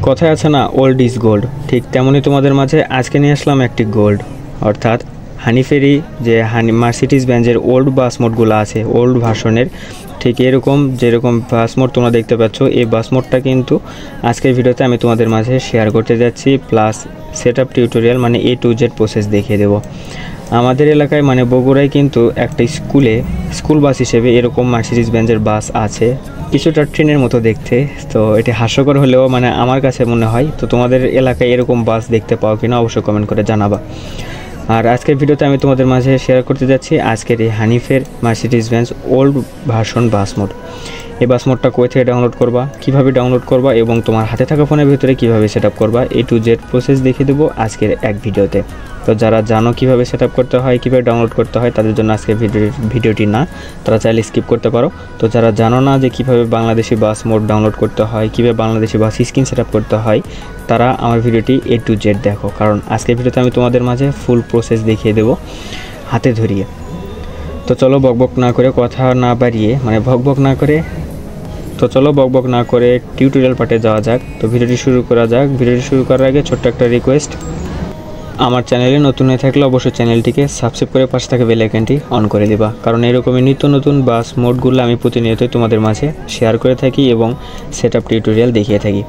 কথায় আছে না, ওল্ড ইজ গোল্ড, ঠিক তেমনই তোমাদের মাঝে আজকে নিয়ে আসলাম একটি গোল্ড, অর্থাৎ হানিফেরি যে মার্সিডিজ বেঞ্জের ওল্ড বাস মোডগুলো আছে, ওল্ড ভার্সনের ঠিক এরকম যেরকম বাস মোড তোমরা দেখতে পাচ্ছ, এই বাস মোডটা কিন্তু আজকের ভিডিওতে আমি তোমাদের মাঝে শেয়ার করতে যাচ্ছি, প্লাস সেটআপ টিউটোরিয়াল মানে A to Z প্রসেস দেখিয়ে দেবো। আমাদের এলাকায় মানে বগুড়ায় কিন্তু একটা স্কুল বাস হিসেবে এরকম মার্সিডিজ বেঞ্জের বাস আছে, কিছুটা ট্রেনের মতো দেখতে। তো এটি হাস্যকর হলেও মানে আমার কাছে মনে হয়। তো তোমাদের এলাকায় এরকম বাস দেখতে পাও কিনা অবশ্যই কমেন্ট করে জানাবা। আর আজকের ভিডিওতে আমি তোমাদের মাঝে শেয়ার করতে যাচ্ছি আজকের এই হানিফের মার্সিডিজ বেঞ্জ ওল্ড ভার্সন বাস মোড। এই বাস মোডটা কই থেকে ডাউনলোড করবা, কিভাবে ডাউনলোড করবা এবং তোমার হাতে থাকা ফোনের ভিতরে কিভাবে সেটআপ করবা, A to Z প্রসেস দেখিয়ে দেবো আজকের এক ভিডিওতে। তো যারা জানো কিভাবে সেটআপ করতে হয়, কিভাবে ডাউনলোড করতে হয়, তাদের জন্য আজকের ভিডিওটি না, তারা চাইলে স্কিপ করতে পারো। তো যারা জানো না যে কিভাবে বাংলাদেশি বাস মোড ডাউনলোড করতে হয়, কিভাবে বাংলাদেশি বাস স্ক্রিন সেটআপ করতে হয়, তারা আমার ভিডিওটি A to Z দেখো, কারণ আজকের ভিডিওতে আমি তোমাদের মাঝে ফুল প্রসেস দেখিয়ে দেবো হাতে ধরিয়ে। তো চলো বকবক না করে, কথা না বাড়িয়ে, মানে বকবক না করে টিউটোরিয়াল পার্টে যাওয়া যাক। তো ভিডিওটি শুরু করা যাক। ভিডিওটি শুরু করার আগে ছোট্ট একটা রিকোয়েস্ট, আমার চ্যানেলে নতুন হয়ে থাকলে অবশ্যই চ্যানেলটিকে সাবস্ক্রাইব করে পাশে থাকা বেল আইকনটি অন করে দিবা, কারণ এরকমই নিত্য নতুন বাস মোডগুলো আমি প্রতিনিয়তই তোমাদের মাঝে শেয়ার করে থাকি এবং সেটআপ টিউটোরিয়াল দেখিয়ে থাকি।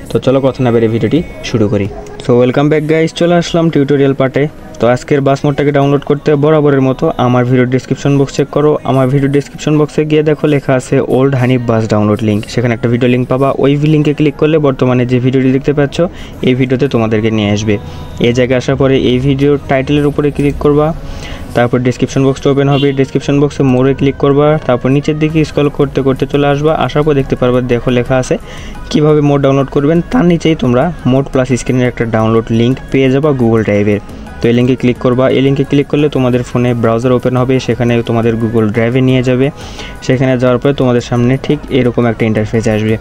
তো চলো কথা না বেরিয়ে ভিডিওটি শুরু করি। তো ওয়েলকাম ব্যাক গাইস, চলে আসলাম টিউটোরিয়াল পার্টে। তো আজকের বাস মোডটাকে ডাউনলোড করতে বরাবরের মতো আমার ভিডিও ডেসক্রিপশন বক্স চেক করো। আমার ভিডিও ডেসক্রিপশন বক্সে গিয়ে দেখো লেখা আছে ওল্ড হানিফ বাস ডাউনলোড লিঙ্ক, সেখানে একটা ভিডিও লিঙ্ক পাবা। ওই লিঙ্কে ক্লিক করলে বর্তমানে যে ভিডিওটি দেখতে পাচ্ছ এই ভিডিওতে তোমাদেরকে নিয়ে আসবে। এই জায়গায় আসার পরে এই ভিডিওর টাইটেলের উপরে ক্লিক করবা, তারপর ডেসক্রিপশন বক্সটা ওপেন হবে, ডেসক্রিপশন বক্সে মোড়ে ক্লিক করবা, তারপর নিচের দিকে স্ক্রল করতে করতে চলে আসবা। আসার পর দেখতে পারবা দেখো লেখা আছে কিভাবে মোড ডাউনলোড করবেন, তার নিচেই তোমরা মোড প্লাস স্ক্রিনের একটা ডাউনলোড লিঙ্ক পেয়ে যাবা গুগল ড্রাইভের। তো এই লিঙ্কে ক্লিক করবা। এই লিঙ্কে ক্লিক করলে তোমাদের ফোনে ব্রাউজার ওপেন হবে, সেখানে তোমাদের গুগল ড্রাইভে নিয়ে যাবে। সেখানে যাওয়ার পরে তোমাদের সামনে ঠিক এরকম একটা ইন্টারফেস আসবে।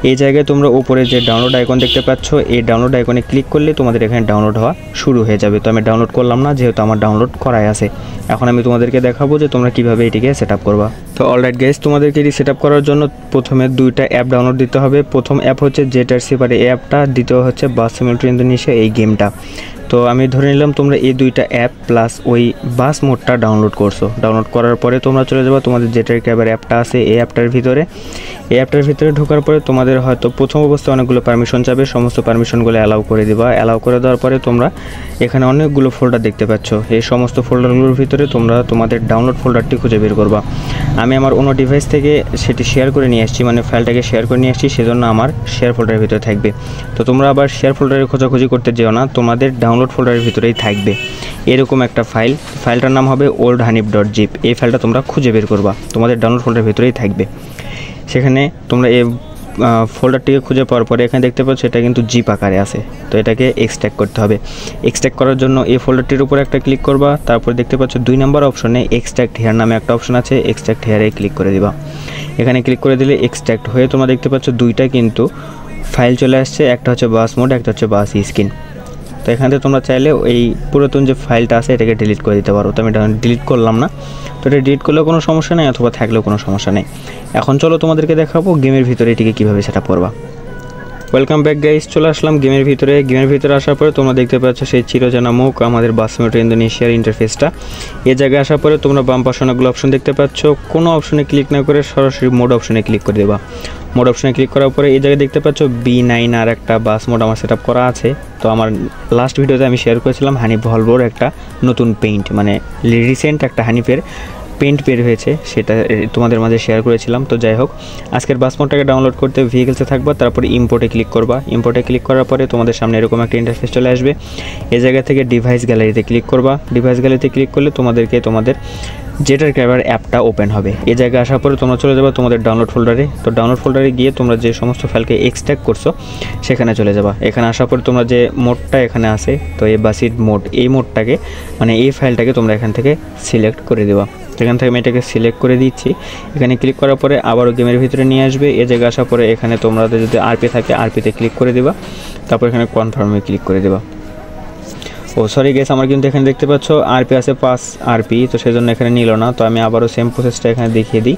এই জায়গায় তোমরা উপরে যে ডাউনলোড আইকন দেখতে পাচ্ছ, এই ডাউনলোড আইকনে ক্লিক করলে তোমাদের এখানে ডাউনলোড হওয়া শুরু হয়ে যাবে। তো আমি ডাউনলোড করলাম না, যেহেতু আমার ডাউনলোড করাই আছে। এখন আমি তোমাদেরকে দেখাবো যে তোমরা কিভাবে এটিকে সেটআপ করবা। তো অলরাইট গাইস, তোমাদেরকে এটি সেটআপ করার জন্য প্রথমে দুইটা অ্যাপ ডাউনলোড দিতে হবে। প্রথম অ্যাপ হচ্ছে জেটারসি পারে এই অ্যাপটা, দ্বিতীয় হচ্ছে বাস সিমুলেটর ইন্দোনেশিয়া এই গেমটা। তো আমি ধরে নিলাম তোমরা এই দুইটা অ্যাপ প্লাস ওই বাস মোডটা ডাউনলোড করছো। ডাউনলোড করার পরে তোমরা চলে যাবে তোমাদের জেটার ক্যাবের অ্যাপটা আছে এই অ্যাপটার ভিতরে। এই অ্যাপটার ভিতরে ঢোকার পরে তোমাদের হয়তো প্রথম অবস্থায় অনেকগুলো পারমিশন চাবে, সমস্ত পারমিশনগুলো অ্যালাউ করে দিবা। অ্যালাউ করে দেওয়ার পরে তোমরা এখানে অনেকগুলো ফোল্ডার দেখতে পাচ্ছ। এই সমস্ত ফোল্ডারগুলোর ভিতরে তোমরা তোমাদের ডাউনলোড ফোল্ডারটি খুঁজে বের করবা। আমি আমার অন্য ডিভাইস থেকে সেটি শেয়ার করে নিয়ে আসছি, মানে ফাইলটাকে শেয়ার করে নিয়ে আসছি, সেজন্য আমার শেয়ার ফোল্ডারের ভিতরে থাকবে। তো তোমরা আবার শেয়ার ফোল্ডারে খোঁজাখুঁজি করতে যেও না, তোমাদের ডাউনলোড ফোল্ডারের ভিতরেই থাকবে এরকম একটা ফাইলটার নাম হবে oldhanif.zip। এই ফাইলটা তোমরা খুঁজে বের করবা, তোমাদের ডাউনলোড ফোল্ডারের ভিতরেই থাকবে। সেখানে তোমরা এই ফোল্ডারটিকে খুঁজে পাওয়ার পরে এখানে দেখতে পাচ্ছ এটা কিন্তু জিপ আকারে আছে। তো এটাকে এক্সট্র্যাক্ট করতে হবে। এক্সট্র্যাক্ট করার জন্য এই ফোল্ডারটির উপর একটা ক্লিক করবা, তারপর দেখতে পাচ্ছ 2 নম্বর অপশনে এক্সট্র্যাক্ট হেয়ার নামে একটা অপশন আছে, এক্সট্র্যাক্ট হেয়ারে ক্লিক করে দিবা। এখানে ক্লিক করে দিলে এক্সট্র্যাক্ট হয়ে তোমরা দেখতে পাচ্ছ দুইটা কিন্তু ফাইল চলে আসছে, একটা হচ্ছে বাস মোড, একটা হচ্ছে বাস স্ক্রিন। তো এখান থেকে তোমরা চাইলে এই পুরাতন যে ফাইলটা আছে এটাকে ডিলিট করে দিতে পারো। তো আমি ডিলিট করলাম না, তো এটা ডিলিট করলেও কোনো সমস্যা নেই, অথবা থাকলেও কোনো সমস্যা নেই। এখন চলো তোমাদেরকে দেখাবো গেমের ভিতরে এটিকে কীভাবে সেটআপ করবা। ওয়েলকাম ব্যাক গাইস, চলে আসলাম গেমের ভিতরে। গেমের ভিতরে আসার পরে তোমরা দেখতে পাচ্ছ সেই চিরজানা মুখ আমাদের বাস সিমুলেটর ইন্দোনেশিয়ার ইন্টারফেসটা। এই জায়গায় আসার পরে তোমরা বাম পাশে অনেকগুলো অপশন দেখতে পাচ্ছ, কোনো অপশনে ক্লিক না করে সরাসরি মোড অপশনে ক্লিক করে দেবা। মোড অপশনে ক্লিক করার পরে এই জায়গায় দেখতে পাচ্ছ B9 আর একটা বাস মোড আমার সেটআপ করা আছে। তো আমার লাস্ট ভিডিওতে আমি শেয়ার করেছিলাম হানিফ ভলভোর একটা নতুন পেইন্ট, মানে রিসেন্ট একটা হানিফের পেন্ট বের হয়েছে, সেটা তোমাদের মাঝে শেয়ার করেছিলাম। তো যাই হোক, আজকের বাস মোডটাকে ডাউনলোড করতে ভেহিকলসে থাকবা, তারপরে ইম্পোর্টে ক্লিক করবা। ইম্পোর্টে ক্লিক করার পরে তোমাদের সামনে এরকম একটা ইন্টারফেস চলে আসবে। এই জায়গা থেকে ডিভাইস গ্যালারিতে ক্লিক করবা। ডিভাইস গ্যালারিতে ক্লিক করলে তোমাদেরকে তোমাদের জেটার ক্যাবের অ্যাপটা ওপেন হবে। এই জায়গায় আসার পরে তোমরা চলে যাবে তোমাদের ডাউনলোড ফোল্ডারে। তো ডাউনলোড ফোল্ডারে গিয়ে তোমরা যে সমস্ত ফাইলকে এক্সট্র্যাক্ট করছো সেখানে চলে যাবা। এখানে আসার পরে তোমরা যে মোডটা এখানে আছে, তো এই বাসিড মোড, এই মোডটাকে মানে এই ফাইলটাকে তোমরা এখান থেকে সিলেক্ট করে দেবা। এখান থেকে আমি এটাকে সিলেক্ট করে দিচ্ছি। এখানে ক্লিক করার পরে আবারও গেমের ভিতরে নিয়ে আসবে। এই জায়গায় আসার পরে এখানে তোমরা যদি আরপি থাকে আরপিতে ক্লিক করে দেবা, তারপর এখানে কনফার্মে ক্লিক করে দেবা। ও সরি গাইস, আমার কিন্তু এখানে দেখতে পাচ্ছ আরপি আছে 5 আরপি, তো সেজন্য এখানে নিল না। তো আমি আবারও সেম প্রসেসটা এখানে দেখিয়ে দিই।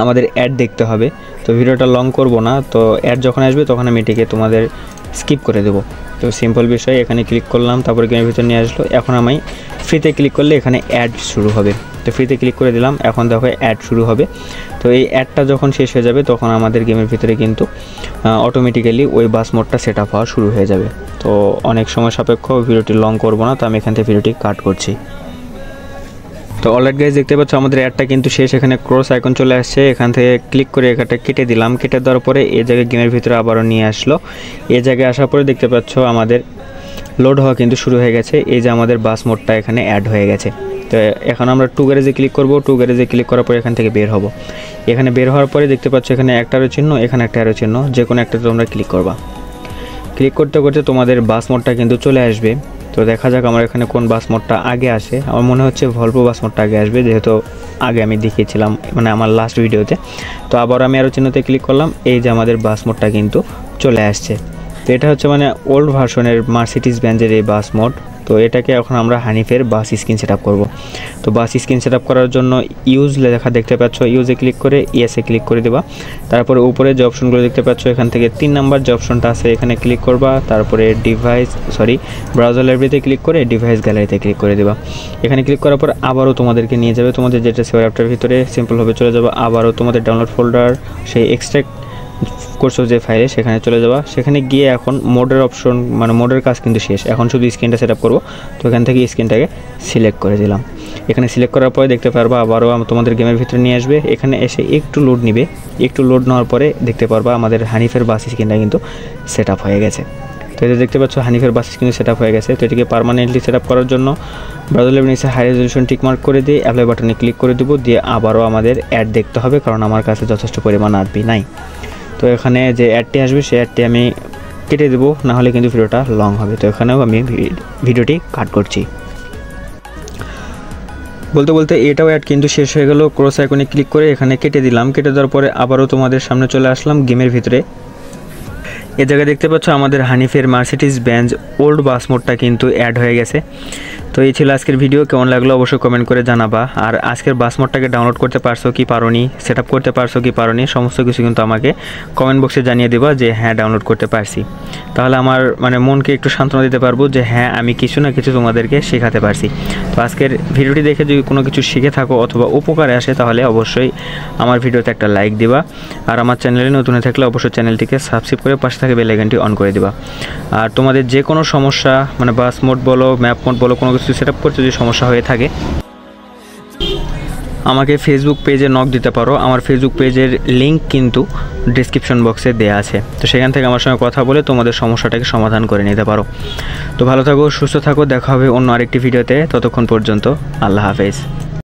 আমাদের অ্যাড দেখতে হবে। তো ভিডিওটা লং করব না, তো অ্যাড যখন আসবে তখন আমি এটিকে তোমাদের স্কিপ করে দেবো। তো সিম্পল বিষয়, এখানে ক্লিক করলাম, তারপরে গেমের ভিতরে নিয়ে আসলো। এখন আমি ফ্রিতে ক্লিক করলে এখানে অ্যাড শুরু হবে। তো ফ্রিতে ক্লিক করে দিলাম, এখন দেখো অ্যাড শুরু হবে। তো এই অ্যাডটা যখন শেষ হয়ে যাবে তখন আমাদের গেমের ভিতরে কিন্তু অটোমেটিক্যালি ওই বাস মোডটা সেট আপ হওয়া শুরু হয়ে যাবে। তো অনেক সময় সাপেক্ষ, ভিডিওটি লং করব না, তো আমি এখান থেকে ভিডিওটি কাট করছি। তো অলরাইট গাইজ, দেখতে পাচ্ছ আমাদের অ্যাডটা কিন্তু শেষ। এখানে ক্রস আইকন চলে আসছে, এখান থেকে ক্লিক করে এখানটা কেটে দিলাম। কেটে দেওয়ার পরে এই জায়গায় গেমের ভিতরে আবারও নিয়ে আসলো। এই জায়গায় আসার পরে দেখতে পাচ্ছ আমাদের লোড হওয়া কিন্তু শুরু হয়ে গেছে। এই যে আমাদের বাস মোডটা এখানে অ্যাড হয়ে গেছে। তো এখন আমরা টু গ্যারেজে ক্লিক করব। টু গ্যারেজে ক্লিক করার পরে এখান থেকে বের হব। এখানে বের হওয়ার পরে দেখতে পাচ্ছ এখানে একটা অ্যারো চিহ্ন, এখানে একটা অ্যারো চিহ্ন, যে কোনো একটাতে তোমরা ক্লিক করবা। ক্লিক করতে করতে তোমাদের বাস মোডটা কিন্তু চলে আসবে। তো দেখা যাক আমার এখানে কোন বাস মোডটা আগে আসে। আমার মনে হচ্ছে ভলভো বাস মোডটা আগে আসবে, যেহেতু আগে আমি দেখিয়েছিলাম মানে আমার লাস্ট ভিডিওতে। তো আবার আমি আরও চিহ্নতে ক্লিক করলাম, এই যে আমাদের বাস মোডটা কিন্তু চলে আসছে। তো এটা হচ্ছে মানে ওল্ড ভার্সনের মার্সিডিজ বেঞ্জের এই বাস মোড। তো এটাকে এখন আমরা হানিফের বাস স্ক্রিন সেট আপ করবো। তো বাস স্ক্রিন সেট আপ করার জন্য ইউজ লেখা দেখতে পাচ্ছ, ইউজে ক্লিক করে ইয়েসে ক্লিক করে দেবা। তারপরে উপরে যে অপশনগুলো দেখতে পাচ্ছ এখান থেকে 3 নাম্বার যে অপশনটা আছে এখানে ক্লিক করবা। তারপরে ব্রাউজার লাইব্রেরিতে ক্লিক করে ডিভাইস গ্যালারিতে ক্লিক করে দেবা। এখানে ক্লিক করার পর আবারও তোমাদেরকে নিয়ে যাবে তোমাদের যেটা সেভার অ্যাপটার ভিতরে, সিম্পলভাবে চলে যাবে। আবারও তোমাদের ডাউনলোড ফোল্ডার সেই এক্সট্রাক্ট করছো যে ফাইলে সেখানে চলে যাবা। সেখানে গিয়ে এখন মোডের অপশন মানে মোডের কাজ কিন্তু শেষ, এখন শুধু স্ক্রিনটা সেট আপ করবো। তো এখান থেকে স্ক্রিনটাকে সিলেক্ট করে দিলাম। এখানে সিলেক্ট করার পরে দেখতে পারবা আবারও তোমাদের গেমের ভিতরে নিয়ে আসবে। এখানে এসে একটু লোড নিবে, একটু লোড নেওয়ার পরে দেখতে পারবা আমাদের হানিফের বাস স্ক্রিনটা কিন্তু সেট আপ হয়ে গেছে। তো এটা দেখতে পাচ্ছ হানিফের বাস কিন্তু সেট আপ হয়ে গেছে। তো এটিকে পার্মানেন্টলি সেট আপ করার জন্য ব্রাউজার লেভেলে হাই রেজলিউশন টিক মার্ক করে দিয়ে অ্যাপ্লাই বাটনে ক্লিক করে দেবো। দিয়ে আবারও আমাদের অ্যাড দেখতে হবে, কারণ আমার কাছে যথেষ্ট পরিমাণ আরবি নাই। তো এখানে যে অ্যাডটি আসবে সেই অ্যাডটি আমি কেটে দেবো, নাহলে কিন্তু ভিডিওটা লং হবে। তো এখানেও আমি ভিডিওটি কাট করছি। বলতে বলতে এটাও অ্যাড কিন্তু শেষ হয়ে গেল। ক্রস আইকনে ক্লিক করে এখানে কেটে দিলাম। কেটে দেওয়ার পরে আবারও তোমাদের সামনে চলে আসলাম গেমের ভিতরে। এই জায়গায় দেখতে পাচ্ছ আমাদের হানিফের মার্সিডিজ বেঞ্জ ওল্ড বাস মোডটা কিন্তু অ্যাড হয়ে গেছে। তো এই ছিল আজকের ভিডিও, কেমন লাগলো অবশ্যই কমেন্ট করে জানাবা। আর আজকের বাস মোডটাকে ডাউনলোড করতে পারছো কি পারোনি, সেট আপ করতে পারছো কি পারোনি, সমস্ত কিছু কিন্তু আমাকে কমেন্ট বক্সে জানিয়ে দেবা যে হ্যাঁ ডাউনলোড করতে পারছি। তাহলে আমার মানে মনকে একটু সান্ত্বনা দিতে পারবো যে হ্যাঁ আমি কিছু না কিছু তোমাদেরকে শেখাতে পারছি। তো আজকের ভিডিওটি দেখে যদি কোনো কিছু শিখে থাকো অথবা উপকারে আসে তাহলে অবশ্যই আমার ভিডিওতে একটা লাইক দিবা। আর আমার চ্যানেলে নতুন হয়ে থাকলে অবশ্যই চ্যানেলটিকে সাবস্ক্রাইব করে পাশে থাকা বেল আইকনটি অন করে দিবা। আর তোমাদের যে কোনো সমস্যা মানে বাস মোড বলো ম্যাপ মোড বলো কোনো কিছু সেট আপ করতে যদি সমস্যা হয়ে থাকে আমাকে ফেসবুক পেজে নক দিতে পারো। আমার ফেসবুক পেজের লিঙ্ক কিন্তু ডেসক্রিপশন বক্সে দেওয়া আছে। তো সেখান থেকে আমার সঙ্গে কথা বলে তোমাদের সমস্যাটাকে সমাধান করে নিতে পারো। তো ভালো থাকো, সুস্থ থাকো, দেখা হবে অন্য আরেকটি ভিডিওতে। ততক্ষণ পর্যন্ত আল্লাহ হাফেজ।